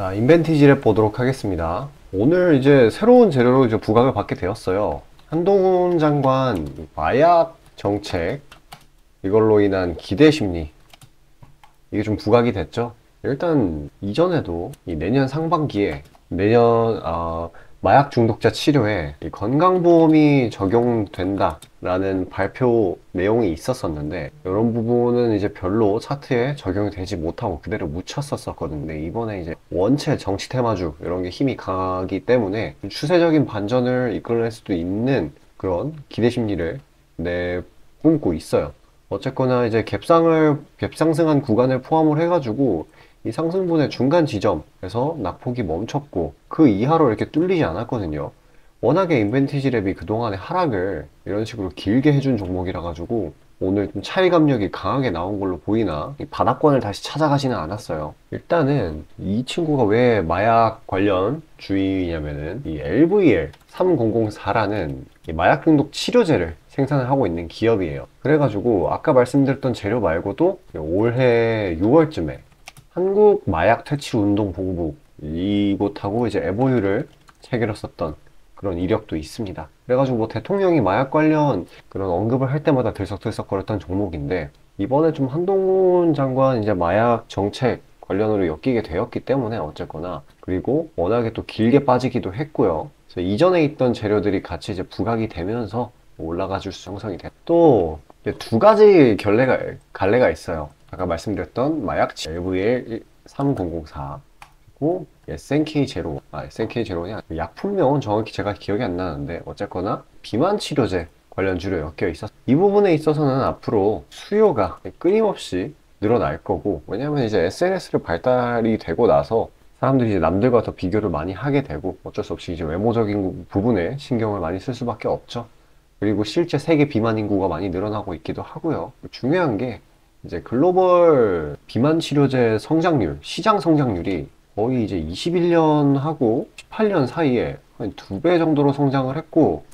자, 인벤티지를 보도록 하겠습니다. 오늘 이제 새로운 재료로 이제 부각을 받게 되었어요. 한동훈 장관 마약 정책, 이걸로 인한 기대 심리, 이게 좀 부각이 됐죠. 일단 이전에도 이 내년 상반기에 마약 중독자 치료에 이 건강보험이 적용된다라는 발표 내용이 있었었는데, 이런 부분은 이제 별로 차트에 적용이 되지 못하고 그대로 묻혔었거든요. 근데 이번에 이제 원체 정치 테마주 이런 게 힘이 강하기 때문에 추세적인 반전을 이끌어낼 수도 있는 그런 기대 심리를 내뿜고 있어요. 어쨌거나 이제 갭상승한 구간을 포함을 해가지고 이 상승분의 중간 지점에서 낙폭이 멈췄고 그 이하로 이렇게 뚫리지 않았거든요. 워낙에 인벤티지 랩이 그동안의 하락을 이런 식으로 길게 해준 종목이라 가지고 오늘 좀 차이 감력이 강하게 나온 걸로 보이나 이 바닥권을 다시 찾아가지는 않았어요. 일단은 이 친구가 왜 마약 관련 주의냐면은 이 LVL 3004라는 마약 중독 치료제를 생산을 하고 있는 기업이에요. 그래가지고 아까 말씀드렸던 재료 말고도 올해 6월쯤에 한국 마약 퇴치 운동 본부 이곳하고 이제 MOU를 체결했었던 그런 이력도 있습니다. 그래가지고 뭐 대통령이 마약 관련 그런 언급을 할 때마다 들썩들썩거렸던 종목인데, 이번에 좀 한동훈 장관 이제 마약 정책 관련으로 엮이게 되었기 때문에 어쨌거나, 그리고 워낙에 또 길게 빠지기도 했고요. 그래서 이전에 있던 재료들이 같이 이제 부각이 되면서 올라가 줄 수 형성이 돼. 또 두 가지 갈래가 있어요. 아까 말씀드렸던 마약 LVL 3004 그리고 SNK0, SNK0냐 약품명은 정확히 제가 기억이 안 나는데 어쨌거나 비만 치료제 관련주로 엮여 있었어. 이 부분에 있어서는 앞으로 수요가 끊임없이 늘어날 거고, 왜냐면 이제 SNS를 발달이 되고 나서 사람들이 이제 남들과 더 비교를 많이 하게 되고 어쩔 수 없이 이제 외모적인 부분에 신경을 많이 쓸 수밖에 없죠. 그리고 실제 세계 비만 인구가 많이 늘어나고 있기도 하고요. 중요한 게 이제 글로벌 비만 치료제 성장률, 시장 성장률이 거의 이제 21년하고 18년 사이에 한 2배 정도로 성장을 했고,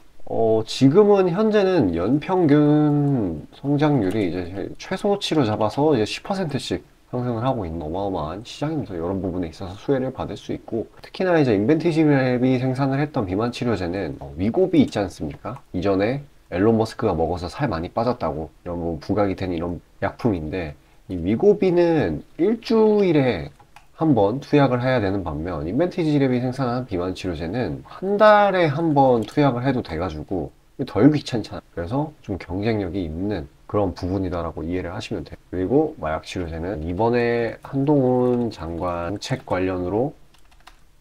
지금은 현재는 연평균 성장률이 이제 최소치로 잡아서 이제 10%씩 상승을 하고 있는 어마어마한 시장입니다. 이런 부분에 있어서 수혜를 받을 수 있고, 특히나 이제 인벤티지랩이 생산을 했던 비만 치료제는 위고비 있지 않습니까? 이전에 앨런 머스크가 먹어서 살 많이 빠졌다고 이런 뭐 부각이 된 이런 약품인데, 이 위고비는 일주일에 한 번 투약을 해야 되는 반면 인벤티지랩이 생산한 비만 치료제는 한 달에 한 번 투약을 해도 돼가지고 덜 귀찮잖아. 그래서 좀 경쟁력이 있는 그런 부분이다라고 이해를 하시면 돼요. 그리고 마약 치료제는 이번에 한동훈 장관 책 관련으로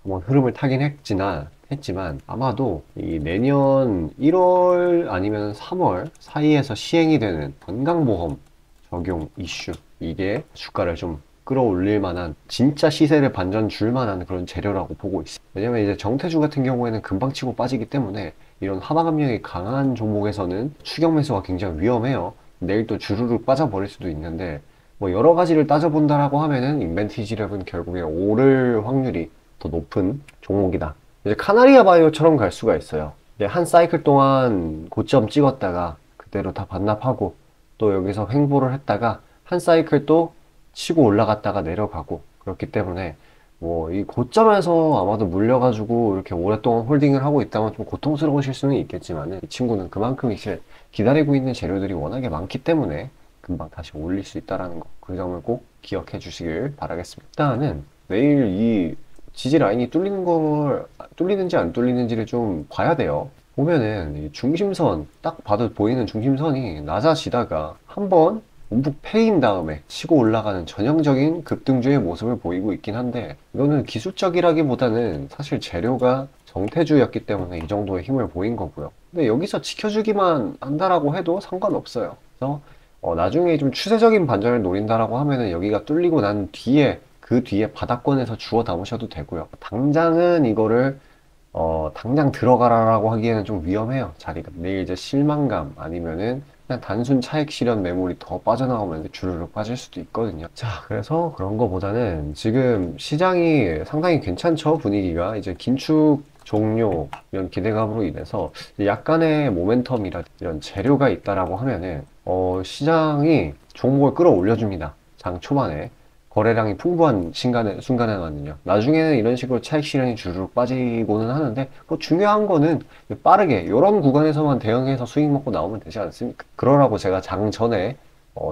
한번 흐름을 타긴 했지만 아마도 이 내년 1월 아니면 3월 사이에서 시행이 되는 건강보험 적용 이슈, 이게 주가를 좀 끌어올릴 만한, 진짜 시세를 반전 줄 만한 그런 재료라고 보고 있어요. 왜냐면 이제 정태주 같은 경우에는 금방 치고 빠지기 때문에 이런 하방 압력이 강한 종목에서는 추격 매수가 굉장히 위험해요. 내일 또 주르륵 빠져버릴 수도 있는데, 뭐 여러 가지를 따져본다라고 하면은 인벤티지랩은 결국에 오를 확률이 더 높은 종목이다. 이제 카나리아 바이오처럼 갈 수가 있어요. 이제 한 사이클 동안 고점 찍었다가 그대로 다 반납하고 또 여기서 횡보를 했다가 한 사이클 또 치고 올라갔다가 내려가고, 그렇기 때문에 뭐 이 고점에서 아마도 물려가지고 이렇게 오랫동안 홀딩을 하고 있다면 좀 고통스러우실 수는 있겠지만, 이 친구는 그만큼 이제 기다리고 있는 재료들이 워낙에 많기 때문에 금방 다시 올릴 수 있다라는 거, 그 점을 꼭 기억해 주시길 바라겠습니다. 일단은 내일 이 지지 라인이 뚫리는지 안 뚫리는지를 좀 봐야 돼요. 보면은 이 중심선, 딱 봐도 보이는 중심선이 낮아지다가 한번 움푹 패인 다음에 치고 올라가는 전형적인 급등주의 모습을 보이고 있긴 한데, 이거는 기술적이라기보다는 사실 재료가 정태주였기 때문에 이 정도의 힘을 보인 거고요. 근데 여기서 지켜주기만 한다라고 해도 상관없어요. 그래서 나중에 좀 추세적인 반전을 노린다라고 하면은 여기가 뚫리고 난 뒤에, 그 뒤에 바닥권에서 주워 담으셔도 되고요. 당장은 이거를 당장 들어가라라고 하기에는 좀 위험해요, 자리가. 내일 이제 실망감 아니면은 그냥 단순 차익 실현 매물이 더 빠져나오면 주르륵 빠질 수도 있거든요. 자, 그래서 그런 거보다는 지금 시장이 상당히 괜찮죠, 분위기가. 이제 긴축 종료 이런 기대감으로 인해서 약간의 모멘텀이라 이런 재료가 있다라고 하면은 시장이 종목을 끌어올려줍니다, 장 초반에. 거래량이 풍부한 순간에는요. 나중에는 이런 식으로 차익 실현이 주르륵 빠지고는 하는데, 뭐 중요한 거는 빠르게 이런 구간에서만 대응해서 수익 먹고 나오면 되지 않습니까? 그러라고 제가 장 전에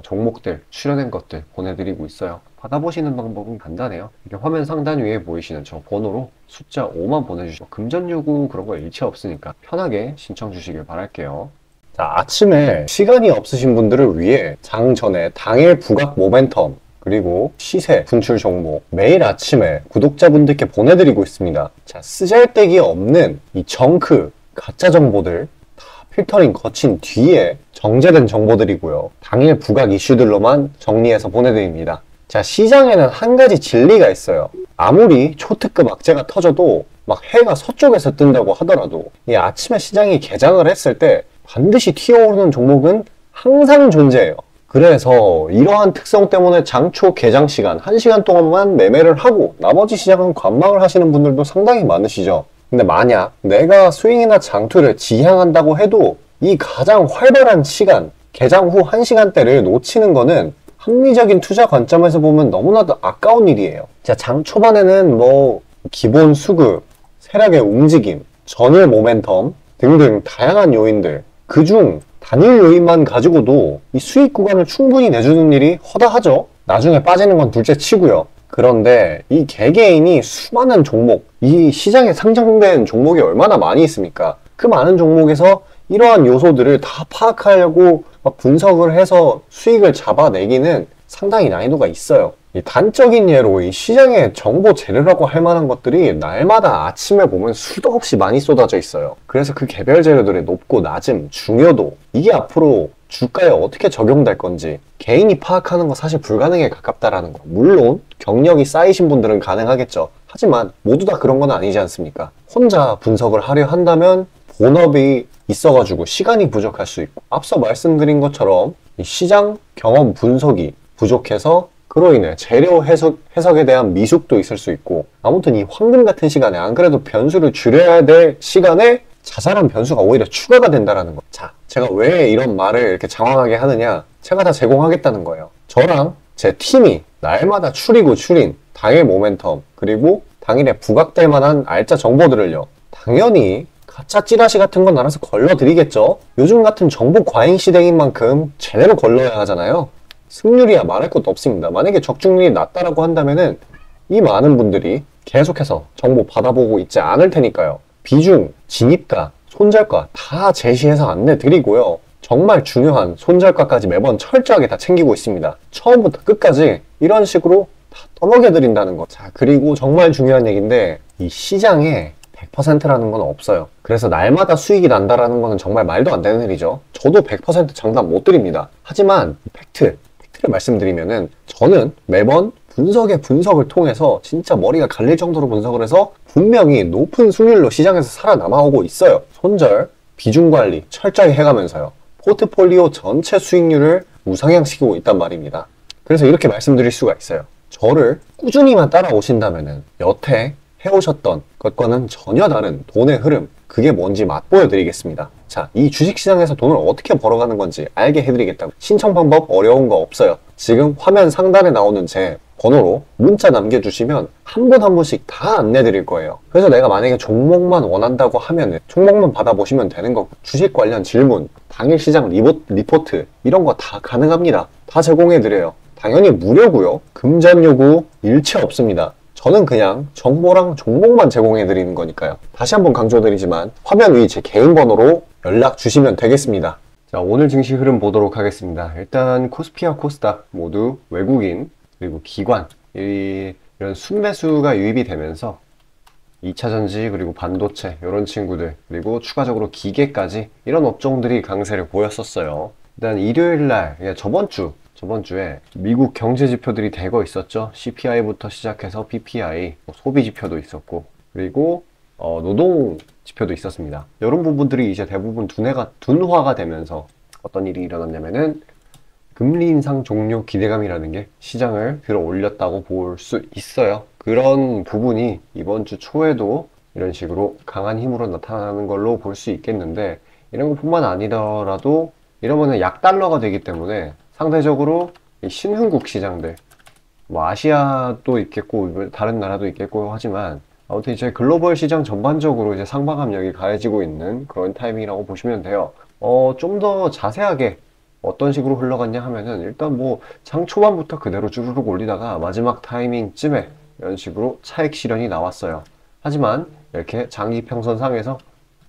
종목들, 출연한 것들 보내드리고 있어요. 받아보시는 방법은 간단해요. 이렇게 화면 상단 위에 보이시는 저 번호로 숫자 5만 보내주시고, 금전 요구 그런 거 일체 없으니까 편하게 신청 주시길 바랄게요. 자, 아침에 시간이 없으신 분들을 위해 장 전에 당일 부각 모멘텀 그리고 시세 분출 종목 매일 아침에 구독자분들께 보내드리고 있습니다. 자, 쓰잘데기 없는 이 정크 가짜 정보들 다 필터링 거친 뒤에 정제된 정보들이고요. 당일 부각 이슈들로만 정리해서 보내드립니다. 자, 시장에는 한 가지 진리가 있어요. 아무리 초특급 악재가 터져도 막 해가 서쪽에서 뜬다고 하더라도 이 아침에 시장이 개장을 했을 때 반드시 튀어오르는 종목은 항상 존재해요. 그래서 이러한 특성 때문에 장초 개장 시간 1시간 동안만 매매를 하고 나머지 시장은 관망을 하시는 분들도 상당히 많으시죠. 근데 만약 내가 스윙이나 장투를 지향한다고 해도 이 가장 활발한 시간, 개장 후 1시간대를 놓치는 거는 합리적인 투자 관점에서 보면 너무나도 아까운 일이에요. 자, 장 초반에는 뭐 기본 수급, 세력의 움직임, 전일 모멘텀 등등 다양한 요인들, 그중 단일 요인만 가지고도 이 수익 구간을 충분히 내주는 일이 허다하죠. 나중에 빠지는 건 둘째 치고요. 그런데 이 개개인이 수많은 종목, 이 시장에 상장된 종목이 얼마나 많이 있습니까? 그 많은 종목에서 이러한 요소들을 다 파악하려고 막 분석을 해서 수익을 잡아내기는 상당히 난이도가 있어요. 이 단적인 예로 이 시장의 정보 재료라고 할 만한 것들이 날마다 아침에 보면 수도 없이 많이 쏟아져 있어요. 그래서 그 개별 재료들의 높고 낮음, 중요도, 이게 앞으로 주가에 어떻게 적용될 건지 개인이 파악하는 거 사실 불가능에 가깝다라는 거. 물론 경력이 쌓이신 분들은 가능하겠죠. 하지만 모두 다 그런 건 아니지 않습니까? 혼자 분석을 하려 한다면 본업이 있어가지고 시간이 부족할 수 있고, 앞서 말씀드린 것처럼 이 시장 경험 분석이 부족해서 그로 인해 재료 해석에 대한 미숙도 있을 수 있고, 아무튼 이 황금 같은 시간에 안 그래도 변수를 줄여야 될 시간에 자잘한 변수가 오히려 추가가 된다라는 거. 자, 제가 왜 이런 말을 이렇게 장황하게 하느냐? 제가 다 제공하겠다는 거예요. 저랑 제 팀이 날마다 추리고 추린 당일 모멘텀 그리고 당일에 부각될 만한 알짜 정보들을요, 당연히 가짜 찌라시 같은 건 알아서 걸러드리겠죠. 요즘 같은 정보 과잉 시대인 만큼 제대로 걸러야 하잖아요. 승률이야 말할 것도 없습니다. 만약에 적중률이 낮다라고 한다면은 이 많은 분들이 계속해서 정보 받아보고 있지 않을 테니까요. 비중, 진입가, 손절가 다 제시해서 안내드리고요. 정말 중요한 손절가까지 매번 철저하게 다 챙기고 있습니다. 처음부터 끝까지 이런 식으로 다 떠먹여드린다는 거. 자, 그리고 정말 중요한 얘기인데 이 시장에 100%라는 건 없어요. 그래서 날마다 수익이 난다라는 거는 정말 말도 안 되는 일이죠. 저도 100% 장담 못 드립니다. 하지만 팩트를 말씀드리면은 저는 매번 분석을 통해서 진짜 머리가 갈릴 정도로 분석을 해서 분명히 높은 수익률로 시장에서 살아남아오고 있어요. 손절, 비중 관리 철저히 해가면서요. 포트폴리오 전체 수익률을 우상향시키고 있단 말입니다. 그래서 이렇게 말씀드릴 수가 있어요. 저를 꾸준히만 따라오신다면은 여태 해오셨던 것과는 전혀 다른 돈의 흐름, 그게 뭔지 맛보여 드리겠습니다. 자, 이 주식시장에서 돈을 어떻게 벌어가는 건지 알게 해드리겠다고. 신청 방법 어려운 거 없어요. 지금 화면 상단에 나오는 제 번호로 문자 남겨주시면 한 분 한 분씩 다 안내 드릴 거예요. 그래서 내가 만약에 종목만 원한다고 하면 종목만 받아보시면 되는 거고, 주식 관련 질문, 당일 시장 리포트 이런 거 다 가능합니다. 다 제공해 드려요. 당연히 무료고요. 금전 요구 일체 없습니다. 저는 그냥 정보랑 종목만 제공해 드리는 거니까요. 다시 한번 강조드리지만 화면 위 제 개인 번호로 연락 주시면 되겠습니다. 자, 오늘 증시 흐름 보도록 하겠습니다. 일단 코스피와 코스닥 모두 외국인 그리고 기관 이런 순매수가 유입이 되면서 2차전지 그리고 반도체 이런 친구들 그리고 추가적으로 기계까지 이런 업종들이 강세를 보였었어요. 일단 일요일날 저번 주에 미국 경제 지표들이 대거 있었죠. CPI부터 시작해서 PPI, 소비 지표도 있었고, 그리고 노동 지표도 있었습니다. 이런 부분들이 이제 대부분 둔화가 되면서 어떤 일이 일어났냐면은 금리 인상 종료 기대감이라는 게 시장을 들어 올렸다고 볼 수 있어요. 그런 부분이 이번 주 초에도 이런 식으로 강한 힘으로 나타나는 걸로 볼 수 있겠는데, 이런 것뿐만 아니더라도 이러면은 약달러가 되기 때문에 상대적으로 이 신흥국 시장들, 뭐 아시아도 있겠고 다른 나라도 있겠고 하지만 아무튼 이제 글로벌 시장 전반적으로 이제 상방압력이 가해지고 있는 그런 타이밍이라고 보시면 돼요. 좀 더 자세하게 어떤 식으로 흘러갔냐 하면은 일단 뭐 장 초반부터 그대로 쭈르륵 올리다가 마지막 타이밍쯤에 이런 식으로 차익 실현이 나왔어요. 하지만 이렇게 장기 평선상에서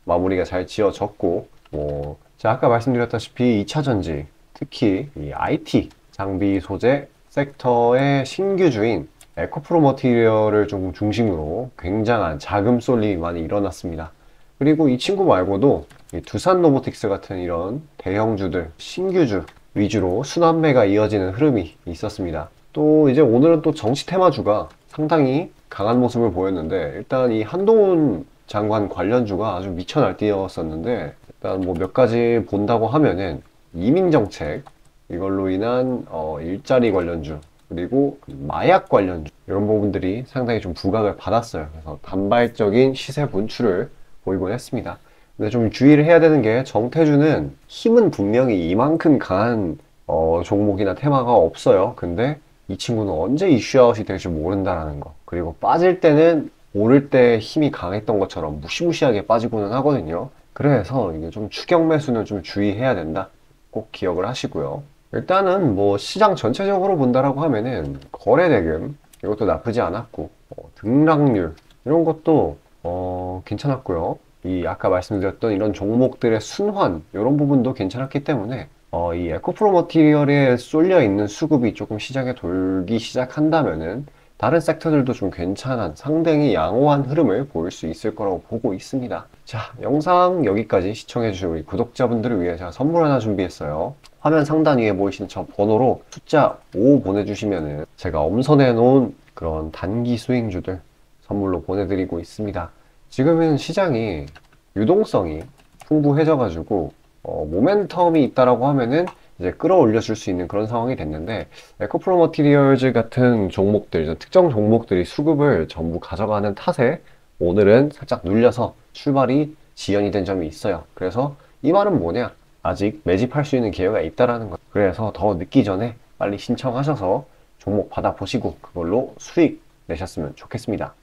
마무리가 잘 지어졌고, 뭐 제가 아까 말씀드렸다시피 2차 전지, 특히 이 IT 장비 소재 섹터의 신규주인 에코프로 머티리얼을 좀 중심으로 굉장한 자금 쏠림이 많이 일어났습니다. 그리고 이 친구 말고도 이 두산 로보틱스 같은 이런 대형주들, 신규주 위주로 순환매가 이어지는 흐름이 있었습니다. 또 이제 오늘은 또 정치 테마주가 상당히 강한 모습을 보였는데, 일단 이 한동훈 장관 관련주가 아주 미쳐 날뛰었었는데, 일단 뭐 몇 가지 본다고 하면은 이민정책, 이걸로 인한 일자리 관련주, 그리고 마약 관련주, 이런 부분들이 상당히 좀 부각을 받았어요. 그래서 단발적인 시세 분출을 보이곤 했습니다. 근데 좀 주의를 해야 되는 게, 정태주는 힘은 분명히 이만큼 강한 종목이나 테마가 없어요. 근데 이 친구는 언제 이슈아웃이 될지 모른다라는 거. 그리고 빠질 때는 오를 때 힘이 강했던 것처럼 무시무시하게 빠지고는 하거든요. 그래서 이게 좀 추격 매수는 좀 주의해야 된다. 꼭 기억을 하시고요. 일단은 뭐 시장 전체적으로 본다라고 하면은 거래대금 이것도 나쁘지 않았고, 등락률 이런 것도 괜찮았고요. 이 아까 말씀드렸던 이런 종목들의 순환 이런 부분도 괜찮았기 때문에 이 에코프로 머티리얼에 쏠려 있는 수급이 조금 시장에 돌기 시작한다면은 다른 섹터들도 좀 괜찮은 상당히 양호한 흐름을 보일 수 있을 거라고 보고 있습니다. 자, 영상 여기까지 시청해주신 우리 구독자분들을 위해 제가 선물 하나 준비했어요. 화면 상단 위에 보이시는 저 번호로 숫자 5 보내주시면은 제가 엄선해 놓은 그런 단기 수익주들 선물로 보내드리고 있습니다. 지금은 시장이 유동성이 풍부해져 가지고 모멘텀이 있다라고 하면은 이제 끌어올려 줄 수 있는 그런 상황이 됐는데, 에코프로 머티리얼즈 같은 종목들, 특정 종목들이 수급을 전부 가져가는 탓에 오늘은 살짝 눌려서 출발이 지연이 된 점이 있어요. 그래서 이 말은 뭐냐? 아직 매집할 수 있는 기회가 있다라는 거. 그래서 더 늦기 전에 빨리 신청하셔서 종목 받아보시고 그걸로 수익 내셨으면 좋겠습니다.